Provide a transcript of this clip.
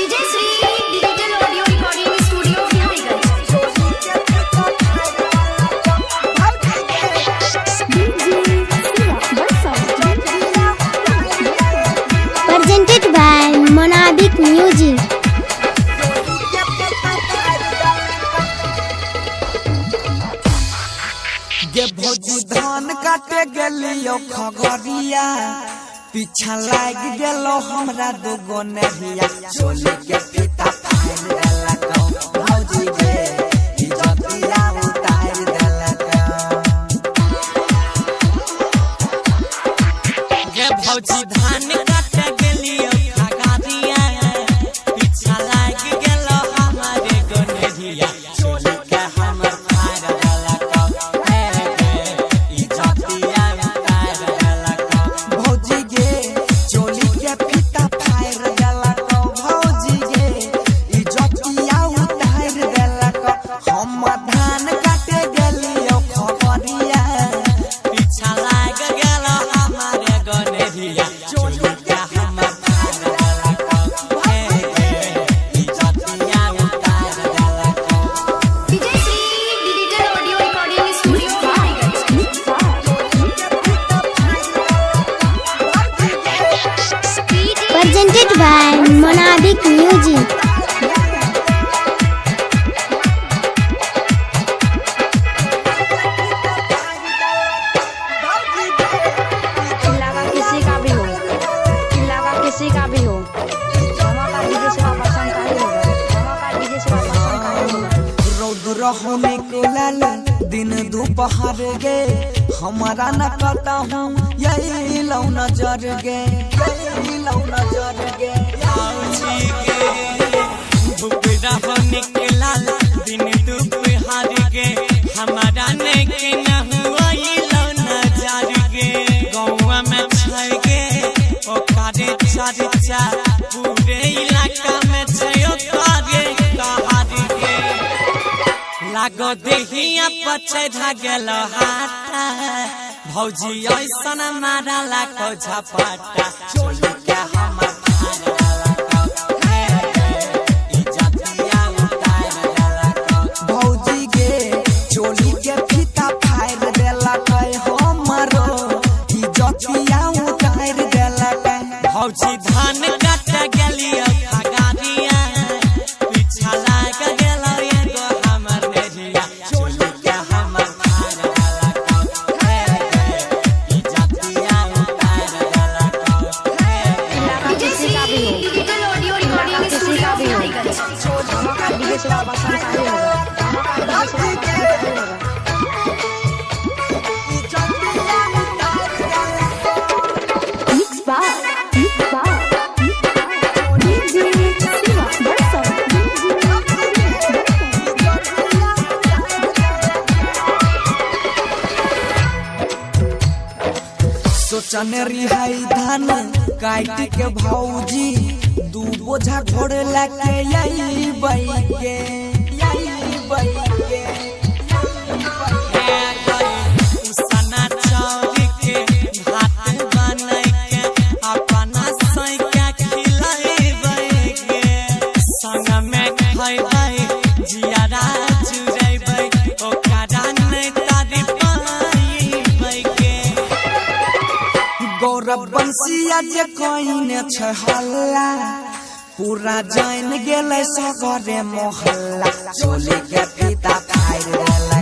DJ Sri Digital Audio Recording Studio presented by Monabik Music. गे भौजी धान काटे गेलियो खगरिया पीछा लाग गेलो हमरा दुगो नहिया चोली के फीता फाड़ देला कौ भौजी गे इज्जतिया उतार देला कौ गे भौजी धान काटे गेलियो खगरिया पीछा लाग गेलो हमारे गोनहिया चोली के हमर फाड़ देला कौ Presented by Monabik Music. किसी का भी हो हमारा डीजे से पसंद का ही होगा हमारा डीजे से पसंद का ही होगा रौद्र होने को लाल दिन दोपहर गे हमारा न कहता हूँ यही लो नजर गे यही लो नजर गे रौद्र होने के लाल दिन दोपहर गे हमारा ने के न हुआ ये लो नजर गे गौवा में छय गे ओ कारे चर्चा पूरे इलाका में छयो कारे कहार गे लागो देहिया पछै गेल हाथा भौजी ऐसन मारा लाको झपाटा चोली के हमर फाड़ देला कौ इज्जतिया उतार देला कौ भौजी गे चोली के फीता फाड़ देला कौ हमरो इज्जतिया उतार देला कौ भौजी धान काट गेलियो खगरिया पीछा लाग गेलो एगो हमर नेहिया चोली के हमर फाड़ देला कौ इज्जतिया उतार देला कौ DJ Sri Digital Audio Recording Studio हमारा डीजे से पसंद का ही होगा हमारा डीजे से पसंद का ही होगा सोचने रिहाई धान काट के भौजी दू बोझा घोड़ लाके यही बैके उसना चौरी के भात बनाई के अपना सैया खिलाइबै के संग में खइबै जियारा चुरैबै ओकरा नै तारीफ पाइबै के गौरव बंसिया जे कइने छै हल्ला पूरा जान गेलै सगरे मोहल्ला चोली के फीता फाड़ देला